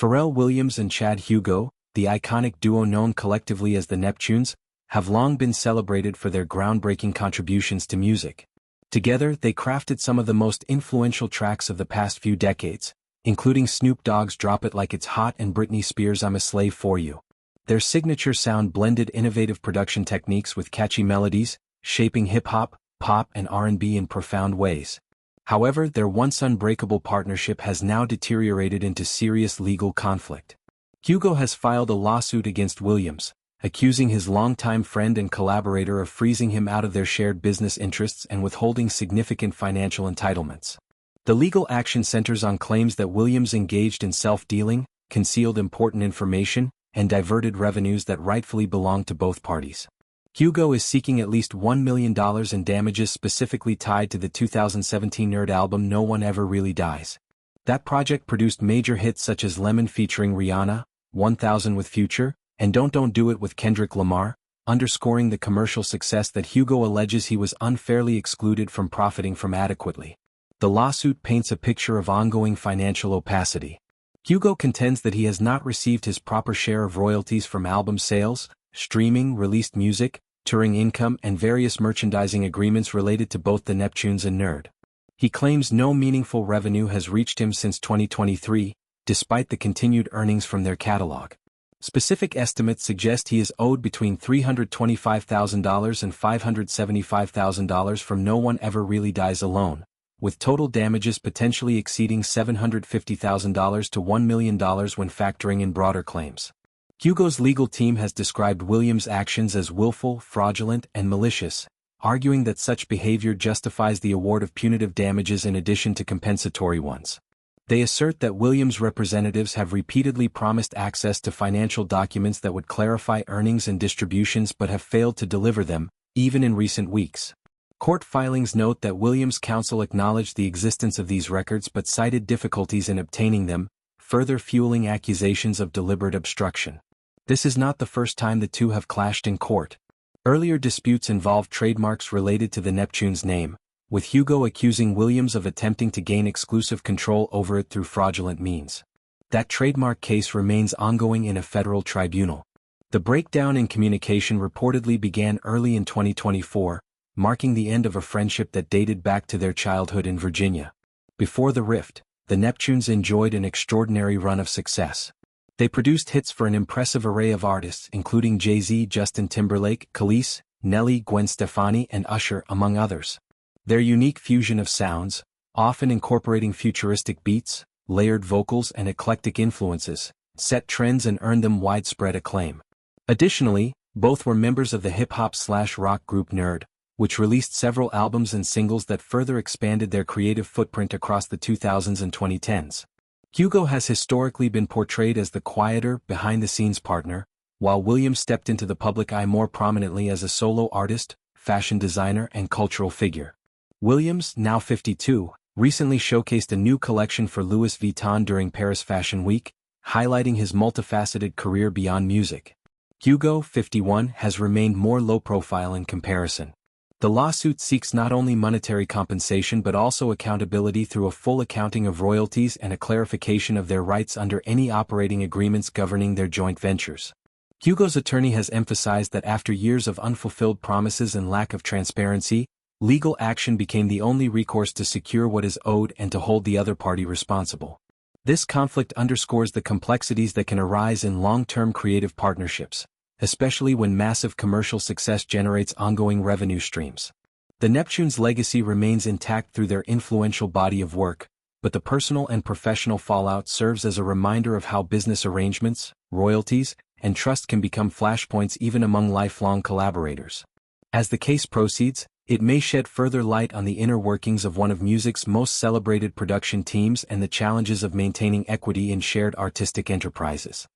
Pharrell Williams and Chad Hugo, the iconic duo known collectively as the Neptunes, have long been celebrated for their groundbreaking contributions to music. Together, they crafted some of the most influential tracks of the past few decades, including Snoop Dogg's Drop It Like It's Hot and Britney Spears' I'm a Slave for You. Their signature sound blended innovative production techniques with catchy melodies, shaping hip-hop, pop, and R&B in profound ways. However, their once unbreakable partnership has now deteriorated into serious legal conflict. Hugo has filed a lawsuit against Williams, accusing his longtime friend and collaborator of freezing him out of their shared business interests and withholding significant financial entitlements. The legal action centers on claims that Williams engaged in self-dealing, concealed important information, and diverted revenues that rightfully belonged to both parties. Hugo is seeking at least $1 million in damages specifically tied to the 2017 nerd album No One Ever Really Dies. That project produced major hits such as Lemon featuring Rihanna, 1000 with Future, and Don't Do It with Kendrick Lamar, underscoring the commercial success that Hugo alleges he was unfairly excluded from profiting from adequately. The lawsuit paints a picture of ongoing financial opacity. Hugo contends that he has not received his proper share of royalties from album sales, streaming, released music, touring income, and various merchandising agreements related to both the Neptunes and Nerd. He claims no meaningful revenue has reached him since 2023, despite the continued earnings from their catalog. Specific estimates suggest he is owed between $325,000 and $575,000 from No One Ever Really Dies alone, with total damages potentially exceeding $750,000 to $1 million when factoring in broader claims. Hugo's legal team has described Williams' actions as willful, fraudulent, and malicious, arguing that such behavior justifies the award of punitive damages in addition to compensatory ones. They assert that Williams' representatives have repeatedly promised access to financial documents that would clarify earnings and distributions but have failed to deliver them, even in recent weeks. Court filings note that Williams' counsel acknowledged the existence of these records but cited difficulties in obtaining them, further fueling accusations of deliberate obstruction. This is not the first time the two have clashed in court. Earlier disputes involved trademarks related to the Neptunes name, with Hugo accusing Williams of attempting to gain exclusive control over it through fraudulent means. That trademark case remains ongoing in a federal tribunal. The breakdown in communication reportedly began early in 2024, marking the end of a friendship that dated back to their childhood in Virginia. Before the rift, the Neptunes enjoyed an extraordinary run of success. They produced hits for an impressive array of artists including Jay-Z, Justin Timberlake, Khalees, Nelly, Gwen Stefani, and Usher, among others. Their unique fusion of sounds, often incorporating futuristic beats, layered vocals, and eclectic influences, set trends and earned them widespread acclaim. Additionally, both were members of the hip-hop/rock group Nerd, which released several albums and singles that further expanded their creative footprint across the 2000s and 2010s. Hugo has historically been portrayed as the quieter, behind-the-scenes partner, while Williams stepped into the public eye more prominently as a solo artist, fashion designer, and cultural figure. Williams, now 52, recently showcased a new collection for Louis Vuitton during Paris Fashion Week, highlighting his multifaceted career beyond music. Hugo, 51, has remained more low-profile in comparison. The lawsuit seeks not only monetary compensation but also accountability through a full accounting of royalties and a clarification of their rights under any operating agreements governing their joint ventures. Hugo's attorney has emphasized that after years of unfulfilled promises and lack of transparency, legal action became the only recourse to secure what is owed and to hold the other party responsible. This conflict underscores the complexities that can arise in long-term creative partnerships, especially when massive commercial success generates ongoing revenue streams. The Neptunes' legacy remains intact through their influential body of work, but the personal and professional fallout serves as a reminder of how business arrangements, royalties, and trust can become flashpoints even among lifelong collaborators. As the case proceeds, it may shed further light on the inner workings of one of music's most celebrated production teams and the challenges of maintaining equity in shared artistic enterprises.